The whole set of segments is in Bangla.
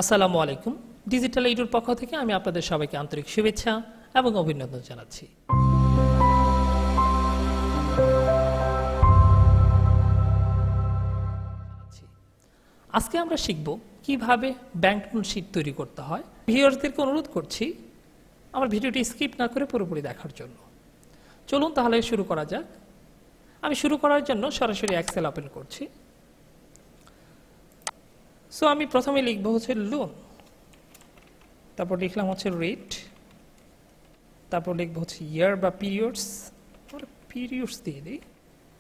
আসসালামু আলাইকুম। ডিজিটাল এডুর পক্ষ থেকে আমি আপনাদের সবাইকে আন্তরিক শুভেচ্ছা এবং অভিনন্দন জানাচ্ছি। আজকে আমরা শিখব কিভাবে ব্যাংক শীট তৈরি করতে হয়। ভিউয়ারদেরকে অনুরোধ করছি আমার ভিডিওটি স্কিপ না করে পুরোপুরি দেখার জন্য। চলুন তাহলে শুরু করা যাক। আমি শুরু করার জন্য সরাসরি এক্সেল ওপেন করছি। সো আমি প্রথমে লিখব হচ্ছে লোন, তারপর লিখলাম হচ্ছে রেট, তারপর লিখব হচ্ছে ইয়ার বা পিরিয়ডস দিয়ে দিই,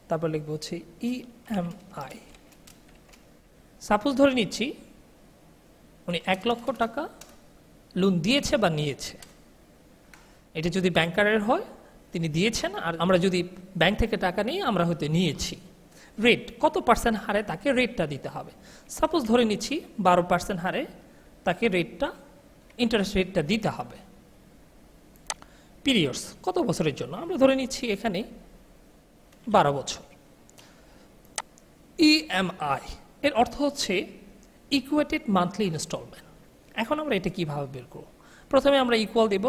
তারপর লিখব হচ্ছে ইএমআই। সাপোজ ধরে নিচ্ছি উনি 1 লক্ষ টাকা লোন দিয়েছে বা নিয়েছে। এটা যদি ব্যাংকারের হয় তিনি দিয়েছেন, আর আমরা যদি ব্যাংক থেকে টাকা নিই আমরা হয়তো নিয়েছি। রেট কত পার্সেন্ট হারে তাকে রেটটা দিতে হবে। সাপোজ ধরে নিচ্ছি 12% হারে তাকে ইন্টারেস্ট রেটটা দিতে হবে। পিরিয়ডস কত বছরের জন্য, আমরা ধরে নিচ্ছি এখানে 12 বছর। ইএমআই এর অর্থ হচ্ছে ইকুয়েটেড মান্থলি ইনস্টলমেন্ট। এখন আমরা এটা কিভাবে বের করব? প্রথমে আমরা ইকুয়াল দেব।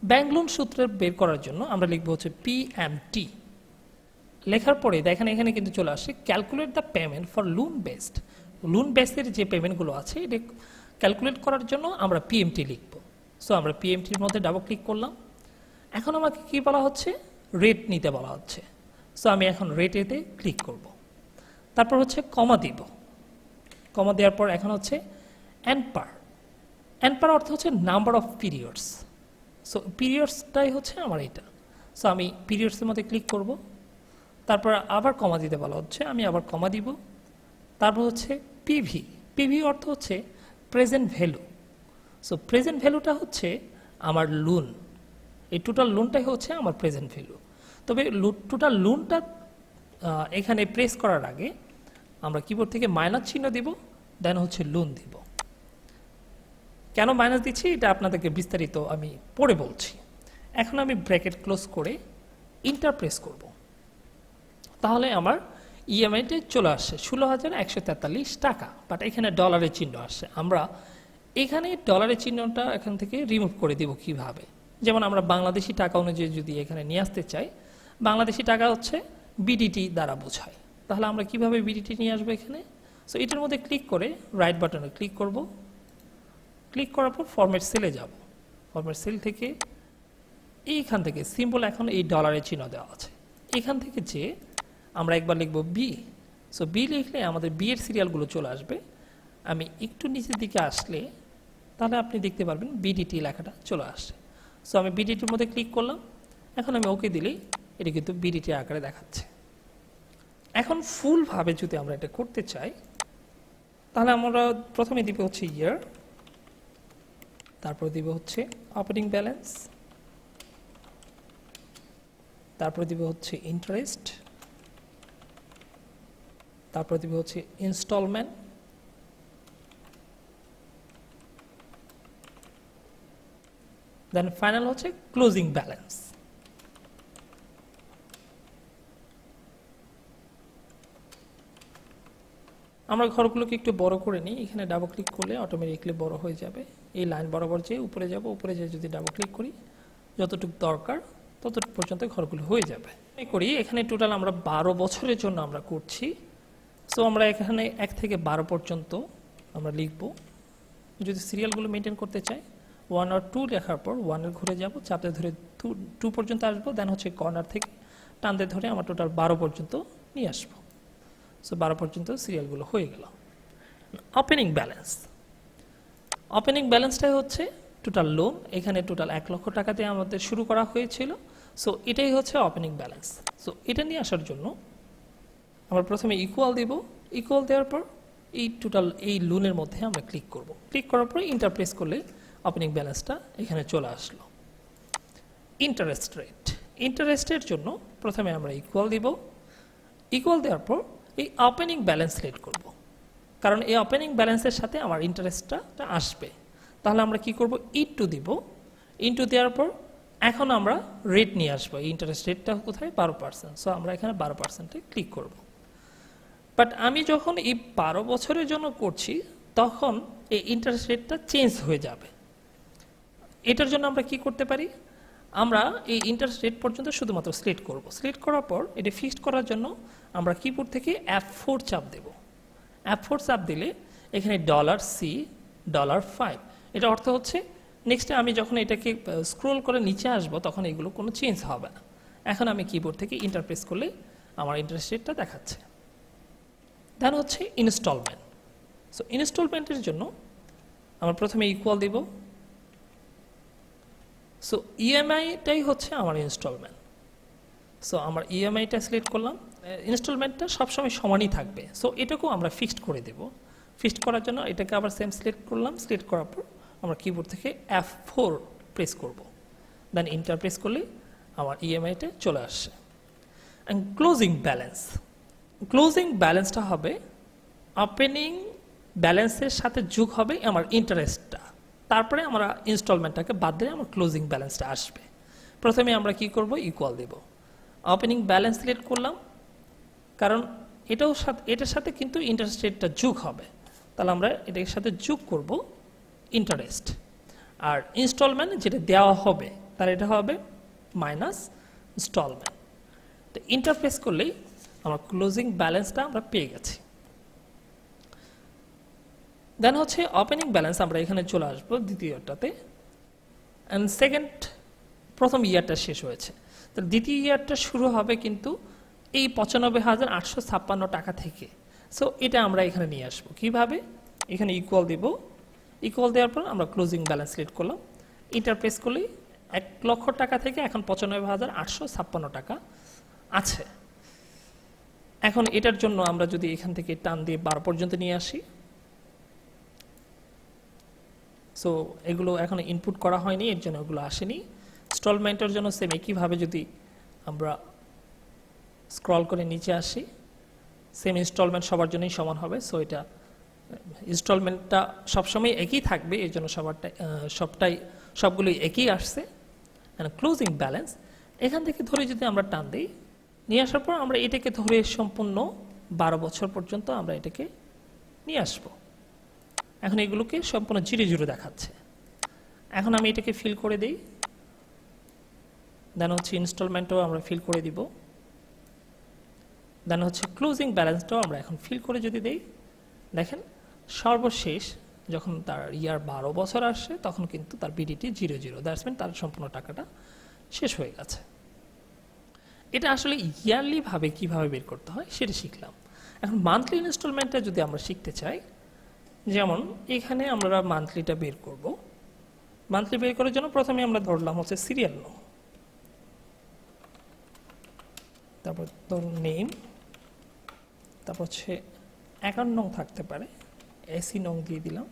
ব্যাংক লোন সূত্র বের করার জন্য আমরা লিখব হচ্ছে পিএমটি। লেখার পরে দেখেন এখানে কিন্তু চলে আসে calculate the payment for loan based. Loan বেসের যে পেমেন্টগুলো আছে এটা ক্যালকুলেট করার জন্য আমরা পিএমটি লিখব। সো আমরা পিএমটির মধ্যে ডাবল ক্লিক করলাম। এখন আমাকে কি বলা হচ্ছে? রেট নিতে বলা হচ্ছে। সো আমি এখন রেটেতে ক্লিক করব। তারপর হচ্ছে কমা দিব। কমা দেওয়ার পর এখন হচ্ছে এনপার। এনপার অর্থ হচ্ছে নাম্বার অফ পিরিয়ডস। সো পিরিয়ডসটাই হচ্ছে আমার এটা। সো আমি পিরিয়ডসের মধ্যে ক্লিক করব। তারপর আবার কমা দিতে বলা হচ্ছে, আমি আবার কমা দিব। তারপর হচ্ছে পিভি। পিভি অর্থ হচ্ছে প্রেজেন্ট ভ্যালু। সো প্রেজেন্ট ভ্যালুটা হচ্ছে আমার লোন। এই টোটাল লোনটাই হচ্ছে আমার প্রেজেন্ট ভ্যালু। তবে টোটাল লোনটা এখানে প্রেস করার আগে আমরা কিবোর্ড থেকে মাইনাস চিহ্ন দিব, দেন হচ্ছে লোন দিব। কেন মাইনাস দিচ্ছি এটা আপনাদেরকে বিস্তারিত আমি পরে বলছি। এখন আমি ব্র্যাকেট ক্লোজ করে ইন্টার প্রেস করব। তাহলে আমার ইএমআইতে চলে আসছে 16,143 টাকা। বাট এখানে ডলারের চিহ্ন আসছে। আমরা এখানে ডলারের চিহ্নটা এখান থেকে রিমুভ করে দেব কিভাবে? যেমন আমরা বাংলাদেশি টাকা অনুযায়ী যদি এখানে নিয়ে আসতে চাই, বাংলাদেশি টাকা হচ্ছে বিডিটি দ্বারা বোঝায়। তাহলে আমরা কিভাবে বিডিটি নিয়ে আসবো এখানে? সো এটার মধ্যে ক্লিক করে রাইট বাটনে ক্লিক করব। ক্লিক করার পর ফরম্যাট সেলে যাব। ফরম্যাট সেল থেকে এইখান থেকে সিম্বল এখন এই ডলারের চিহ্ন দেওয়া আছে। এখান থেকে যে আমরা একবার লিখব বি। সো বি লিখলে আমাদের বি এর সিরিয়ালগুলো চলে আসবে। আমি একটু নিচের দিকে আসলে তাহলে আপনি দেখতে পারবেন বিডিটি লেখাটা চলে আসছে। সো আমি বিডিটির মধ্যে ক্লিক করলাম। এখন আমি ওকে দিলেই এটা কিন্তু বিডিটি আকারে দেখাচ্ছে। এখন ফুলভাবে যদি আমরা এটা করতে চাই তাহলে আমরা প্রথমে দিব হচ্ছে ইয়ার, তারপর দিব হচ্ছে অপারেটিং ব্যালেন্স, তারপর দিব হচ্ছে ইন্টারেস্ট, তারপর দিব হচ্ছে ইনস্টলমেন্ট, দেন ফাইনাল হচ্ছে ক্লোজিং ব্যালেন্স। আমরা ঘরগুলোকে একটু বড় করে নিই। এখানে ডাবল ক্লিক করলে অটোমেটিকলি বড় হয়ে যাবে। এই লাইন বরাবর যে উপরে যাব, উপরে যে যদি ডাবল ক্লিক করি যতটুকু দরকার ততটুকু পর্যন্ত ঘরগুলো হয়ে যাবে। করি এখানে টোটাল আমরা 12 বছরের জন্য আমরা করছি। সো আমরা এখানে 1 থেকে 12 পর্যন্ত আমরা লিখব। যদি সিরিয়ালগুলো মেনটেন করতে চাই 1 আর 2 লেখার পর 1 এর ঘুরে যাব, চাপতে ধরে 2 পর্যন্ত আসবো, দেন হচ্ছে কর্নার থেকে টানতে ধরে আমরা টোটাল 12 পর্যন্ত নিয়ে আসবো। সো 12 পর্যন্ত সিরিয়ালগুলো হয়ে গেল। Opening balance. ওপেনিং ব্যালেন্সটাই হচ্ছে টোটাল লোন। এখানে টোটাল 1 লক্ষ টাকাতে আমাদের শুরু করা হয়েছিল। সো এটাই হচ্ছে ওপেনিং ব্যালেন্স। সো এটা নিয়ে আসার জন্য আমরা প্রথমে ইকুয়াল দেব। ইকুয়াল দেওয়ার পর এই টোটাল এই লোনের মধ্যে আমরা ক্লিক করব। ক্লিক করার পর ইন্টার প্রেস করলে ওপেনিং ব্যালেন্সটা এখানে চলে আসলো। Interest rate. ইন্টারেস্টের জন্য প্রথমে আমরা ইকুয়াল দিব। ইকুয়াল দেওয়ার পর এই ওপেনিং ব্যালেন্স রেট করব, কারণ এই ওপেনিং ব্যালেন্সের সাথে আমার ইন্টারেস্টটা আসবে। তাহলে আমরা কি করব? ইনটু দিব। ইনটু দেওয়ার পর এখন আমরা রেট নিয়ে আসবো। এই ইন্টারেস্ট রেটটা কোথায়? 12%। সো আমরা এখানে 12%-এ ক্লিক করব। বাট আমি যখন এই 12 বছরের জন্য করছি তখন এই ইন্টারেস্ট রেটটা চেঞ্জ হয়ে যাবে। এটার জন্য আমরা কি করতে পারি, আমরা এই ইন্টারেস্ট রেট পর্যন্ত শুধুমাত্র সিলেক্ট করব। সিলেক্ট করার পর এটা ফিক্সড করার জন্য আমরা কিবোর্ড থেকে F4 চাপ দেব। F4 চাপ দিলে এখানে $C$5, এটা অর্থ হচ্ছে নেক্সটে আমি যখন এটাকে স্ক্রোল করে নিচে আসবো তখন এগুলো কোনো চেঞ্জ হবে না। এখন আমি কিবোর্ড থেকে ইন্টার প্রেস করলে আমার ইন্টারেস্ট রেটটা দেখাচ্ছে। দেন হচ্ছে ইনস্টলমেন্ট। সো ইনস্টলমেন্টের জন্য আমরা প্রথমে ইকুয়াল দেব। সো ইএমআইটাই হচ্ছে আমার ইনস্টলমেন্ট। সো আমার ইএমআইটা সিলেক্ট করলাম। ইনস্টলমেন্টটা সবসময় সমানই থাকবে, সো এটাকেও আমরা ফিক্সড করে দেব। ফিক্সড করার জন্য এটাকে আবার সেম সিলেক্ট করলাম। সিলেক্ট করার পর আমরা কিবোর্ড থেকে F4 প্রেস করব। দেন ইন্টার প্রেস করলে আমার ইএমআইটা চলে আসছে। অ্যান্ড ক্লোজিং ব্যালেন্স, ক্লোজিং ব্যালেন্সটা হবে ওপেনিং ব্যালেন্সের সাথে যোগ হবে আমার ইন্টারেস্টটা, তারপরে আমরা ইনস্টলমেন্টটাকে বাদ দিলে আমার ক্লোজিং ব্যালেন্সটা আসবে। প্রথমে আমরা কি করব, ইকুয়াল দেব। ওপেনিং ব্যালেন্স সিলেক্ট করলাম, কারণ এটার সাথে কিন্তু ইন্টারেস্ট রেটটা যোগ হবে, তাহলে আমরা এটার সাথে যোগ করব ইন্টারেস্ট। আর ইনস্টলমেন্ট যেটা দেওয়া হবে তার এটা হবে মাইনাস ইনস্টলমেন্ট। তো ইন্টারপ্রেস করলেই আমার ক্লোজিং ব্যালেন্সটা আমরা পেয়ে গেছি। দেন হচ্ছে ওপেনিং ব্যালেন্স, আমরা এখানে চলে আসবো দ্বিতীয়টাতে। অ্যান্ড সেকেন্ড, প্রথম ইয়ারটা শেষ হয়েছে, তো দ্বিতীয় ইয়ারটা শুরু হবে কিন্তু এই 95,856 টাকা থেকে। সো এটা আমরা এখানে নিয়ে আসবো কিভাবে, এখানে ইকুয়াল দেব। ইকুয়াল দেওয়ার পর আমরা ক্লোজিং ব্যালেন্স সিলেক্ট করলাম। ইন্টারপ্রেস করলেই 1,00,000 টাকা থেকে এখন 95,856 টাকা আছে। এখন এটার জন্য আমরা যদি এখান থেকে টান দিয়ে 12 পর্যন্ত নিয়ে আসি, সো এগুলো এখন ইনপুট করা হয়নি, এর জন্য এগুলো আসেনি। ইনস্টলমেন্টের জন্য সেম একইভাবে যদি আমরা স্ক্রল করে নিচে আসি, সেম ইনস্টলমেন্ট সবার জন্যই সমান হবে। সো এটা ইনস্টলমেন্টটা সবসময় একই থাকবে, এর জন্য সবগুলোই একই আসছে। ক্লোজিং ব্যালেন্স এখান থেকে ধরে যদি আমরা টান দিই, নিয়ে আসার পর আমরা এটাকে ধরে সম্পূর্ণ 12 বছর পর্যন্ত আমরা এটাকে নিয়ে আসবো। এখন এগুলোকে সম্পূর্ণ 0 দেখাচ্ছে। এখন আমি এটাকে ফিল করে দিই। দেন হচ্ছে ইনস্টলমেন্টও আমরা ফিল করে দিব। দেন হচ্ছে ক্লোজিং ব্যালেন্সটাও আমরা এখন ফিল করে যদি দেই, দেখেন সর্বশেষ যখন তার ইয়ার 12 বছর আসে তখন কিন্তু তার বিডিটি 0, দ্যাটস মিন তার সম্পূর্ণ টাকাটা শেষ হয়ে গেছে। এটা আসলে ইয়ারলি ভাবে কিভাবে বের করতে হয় সেটা শিখলাম। এখন মান্থলি ইনস্টলমেন্টটা যদি আমরা শিখতে চাই, যেমন এখানে আমরা মান্থলিটা বের করব। মান্থলি বের করার জন্য প্রথমে আমরা ধরলাম হচ্ছে সিরিয়াল নং, তারপর নেম, তারপর হচ্ছে অ্যাকাউন্ট নং থাকতে পারে, এসি নং দিয়ে দিলাম।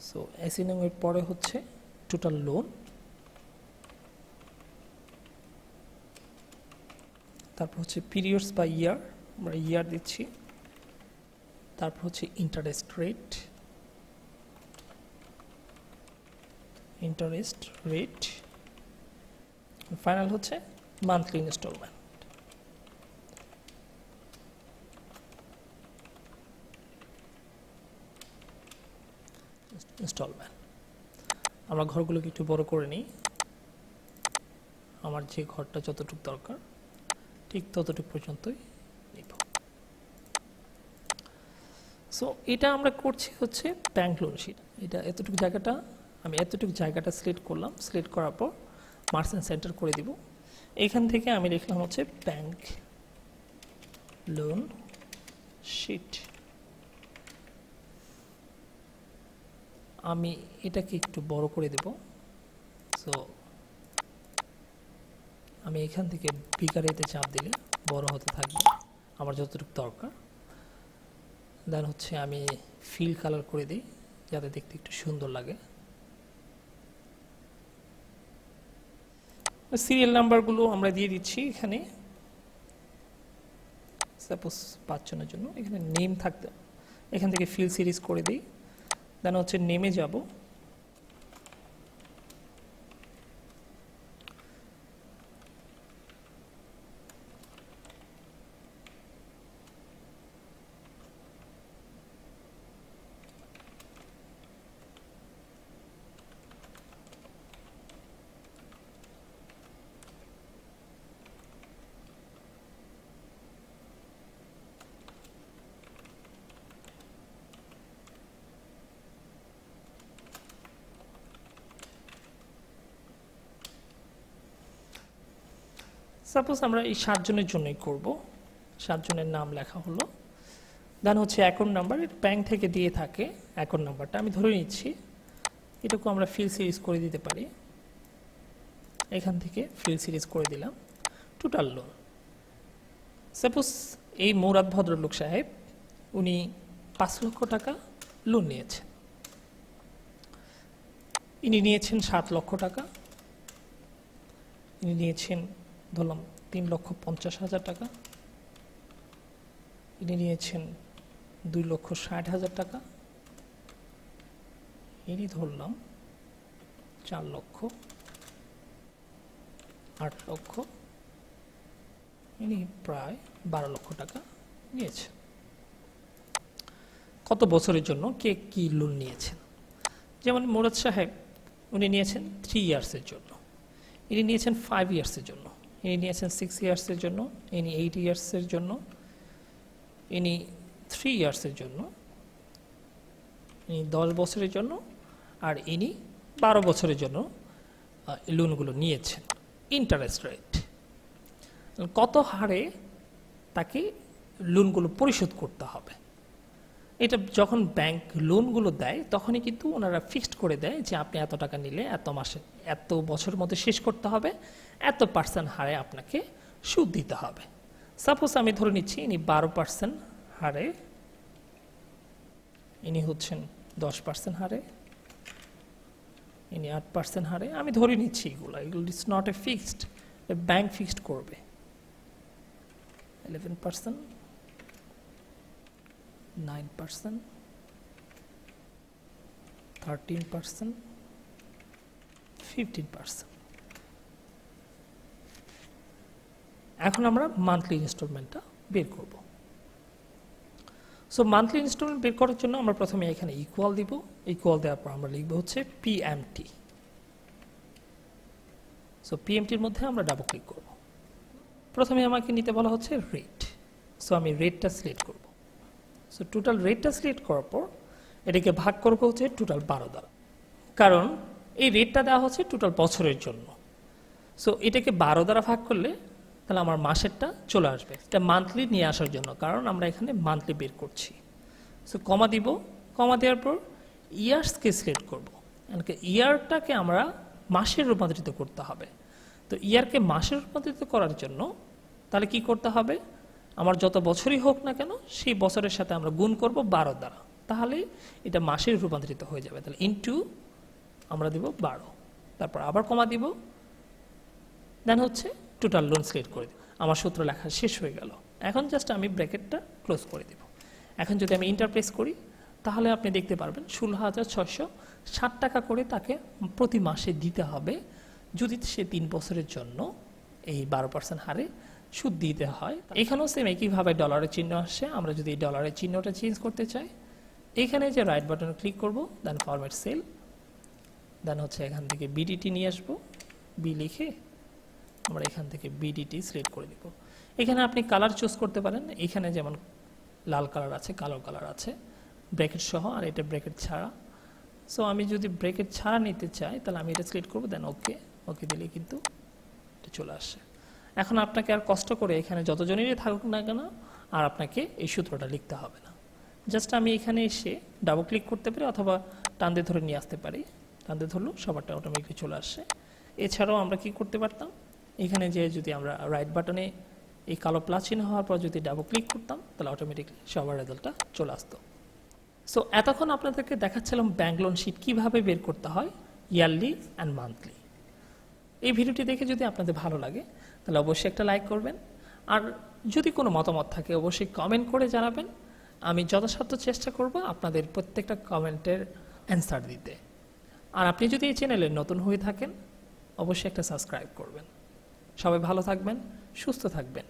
সো এসি নং এর পরে হচ্ছে টোটাল লোন, তারপর হচ্ছে পিরিয়ডস বা ইয়ার, আমরা ইয়ার দিচ্ছি। তারপর হচ্ছে ইন্টারেস্ট রেট, ফাইনাল হচ্ছে মান্থলি ইনস্টলমেন্ট। আমরা ঘরগুলোকে একটু বড় করে নিই। আমার যে ঘরটা যতটুকু দরকার ঠিক ততটুকু পর্যন্তই নিব। সো এটা আমরা করছি হচ্ছে ব্যাংক লোন শিট। এটা এতটুকু জায়গাটা সিলেক্ট করলাম। সিলেক্ট করার পর মার্চেন্ট সেন্টার করে দিব। এখান থেকে আমি লিখলাম হচ্ছে ব্যাংক লোন শিট। আমি এটাকে একটু বড় করে দেব। সো আমি এখান থেকে বিকারেতে চাপ দিলে বড় হতে থাকবে আমার যতটুকু দরকার। দেন হচ্ছে আমি ফিল কালার করে দিই যাতে দেখতে একটু সুন্দর লাগে। সিরিয়াল নাম্বারগুলো আমরা দিয়ে দিচ্ছি এখানে, সাপোজ 5 জনের জন্য। এখানে নেম থাকতে, এখান থেকে ফিল সিরিজ করে দিই। দেন হচ্ছে নেমে যাব। সাপোজ আমরা এই 7 জনের জন্যই করব, 7 জনের নাম লেখা হলো, দেন হচ্ছে অ্যাকাউন্ট নাম্বার, ব্যাংক থেকে দিয়ে থাকে অ্যাকাউন্ট নাম্বারটা আমি ধরে নিচ্ছি, এটুকু আমরা ফিল সিরিজ করে দিতে পারি, এখান থেকে ফিল সিরিজ করে দিলাম। টোটাল লোন, সাপোজ এই মুরাদ ভদ্রলোক সাহেব উনি 5 লক্ষ টাকা লোন নিয়েছেন, ইনি নিয়েছেন 7 লক্ষ টাকা, ইনি নিয়েছেন ধরলাম 3,50,000 টাকা, ইনি নিয়েছেন 2,60,000 টাকা, ইনি ধরলাম 4 লক্ষ, 8 লক্ষ, ইনি প্রায় 12 লক্ষ টাকা নিয়েছেন। কত বছরের জন্য কে কি লোন নিয়েছেন? যেমন মুরাদ সাহেব উনি নিয়েছেন 3 ইয়ার্সের জন্য, ইনি নিয়েছেন 5 ইয়ার্সের জন্য, ইনি নিয়েছেন 6 ইয়ার্সের জন্য, ইনি 8 ইয়ার্সের জন্য, ইনি 3 ইয়ার্সের জন্য, ইনি 10 বছরের জন্য, আর ইনি 12 বছরের জন্য লোনগুলো নিয়েছেন। ইন্টারেস্ট রেট, কত হারে তাকে লোনগুলো পরিশোধ করতে হবে, এটা যখন ব্যাংক লোনগুলো দেয় তখনই কিন্তু ওনারা ফিক্সড করে দেয় যে আপনি এত টাকা নিলে এত মাসে এত বছরের মধ্যে শেষ করতে হবে, এত % হারে আপনাকে সুদ দিতে হবে। সাপোজ আমি ধরে নিচ্ছি ইনি 12% হারে, ইনি হচ্ছেন 10% হারে, ইনি 8% হারে, আমি ধরে নিচ্ছি এগুলো it's not a fixed, bank fixed করবে। 11%, 9%, 13%, 15%। এখন আমরা মান্থলি ইনস্টলমেন্টটা বের করব। সো মান্থলি ইনস্টলমেন্ট বের করার জন্য আমরা প্রথমে এখানে ইকুয়াল দিব, ইকুয়াল দেওয়ার পর আমরা লিখব হচ্ছে পিএমটি। সো পিএমটির মধ্যে আমরা ডাবল ক্লিক করব। প্রথমে আমাকে নিতে বলা হচ্ছে রেট, সো আমি রেটটা সিলেক্ট করব। সো টোটাল রেটটা সিলেক্ট করার পর এটাকে ভাগ করবো হচ্ছে টোটাল 12 দ্বারা, কারণ এই রেটটা দেওয়া হচ্ছে টোটাল বছরের জন্য। সো এটাকে 12 দ্বারা ভাগ করলে তাহলে আমার মাসেরটা চলে আসবে, এটা মান্থলি নিয়ে আসার জন্য, কারণ আমরা এখানে মান্থলি বের করছি। সো কমা দিব, কমা দেওয়ার পর ইয়ার্সকে সিলেক্ট করবো, ইয়ারটাকে আমরা মাসে রূপান্তরিত করতে হবে। তো ইয়ারকে মাসে রূপান্তরিত করার জন্য তাহলে কি করতে হবে, আমার যত বছরই হোক না কেন সেই বছরের সাথে আমরা গুণ করব 12 দ্বারা, তাহলে এটা মাসে রূপান্তরিত হয়ে যাবে। তাহলে ইনটু আমরা দিব 12, তারপর আবার কমা দিব, দেন হচ্ছে টোটাল লোন সিলেক্ট করে দিব। আমার সূত্র লেখা শেষ হয়ে গেল। এখন জাস্ট আমি ব্র্যাকেটটা ক্লোজ করে দিব। এখন যদি আমি ইন্টারপ্রেস করি তাহলে আপনি দেখতে পারবেন 16,660 টাকা করে তাকে প্রতি মাসে দিতে হবে, যদি সে 3 বছরের জন্য এই 12% হারে সুদ দিতে হয়। এখানেও সেম একইভাবে ডলারের চিহ্ন আসছে, আমরা যদি এই ডলারের চিহ্নটা চেঞ্জ করতে চাই, এখানে যে রাইট বাটনে ক্লিক করব, দেন ফরম্যাট সেল, দেন হচ্ছে এখান থেকে বিডিটি নিয়ে আসবো, বি লিখে আমরা এখান থেকে বিডিটি সিলেক্ট করে দিব। এখানে আপনি কালার চুজ করতে পারেন, এখানে যেমন লাল কালার আছে, কালো কালার আছে, ব্র্যাকেট সহ, আর এটা ব্র্যাকেট ছাড়া। সো আমি যদি ব্র্যাকেট ছাড়া নিতে চাই তাহলে আমি এটা সিলেক্ট করবো, দেন ওকে, ওকে দিলে কিন্তু এটা চলে আসে। এখন আপনাকে আর কষ্ট করে এখানে যতজনেরই থাকুক না কেন আর আপনাকে এই সূত্রটা লিখতে হবে না, জাস্ট আমি এখানে এসে ডাবল ক্লিক করতে পারি অথবা টান দিয়ে ধরে নিয়ে আসতে পারি, টান দিয়ে ধরলেও সবারটা অটোমেটিকলি চলে আসে। এছাড়াও আমরা কি করতে পারতাম, এখানে যে যদি আমরা রাইট বাটনে এই কালো প্লাস চিহ্ন হওয়ার পর যদি ডাবল ক্লিক করতাম তাহলে অটোমেটিকলি সবার রেজাল্টটা চলে আসতো। সো এতক্ষণ আপনাদেরকে দেখাচ্ছিলাম ব্যাংক লোন শিট কীভাবে বের করতে হয় ইয়ারলি অ্যান্ড মান্থলি। এই ভিডিওটি দেখে যদি আপনাদের ভালো লাগে তাহলে অবশ্যই একটা লাইক করবেন, আর যদি কোনো মতামত থাকে অবশ্যই কমেন্ট করে জানাবেন। আমি যথাসাধ্য চেষ্টা করব আপনাদের প্রত্যেকটা কমেন্টের অ্যান্সার দিতে। আর আপনি যদি এই চ্যানেলে নতুন হয়ে থাকেন অবশ্যই একটা সাবস্ক্রাইব করবেন। সবাই ভালো থাকবেন, সুস্থ থাকবেন,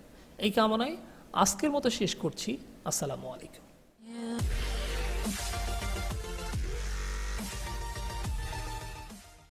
এই কামনায় আজকের মতো শেষ করছি। আসসালামু আলাইকুম।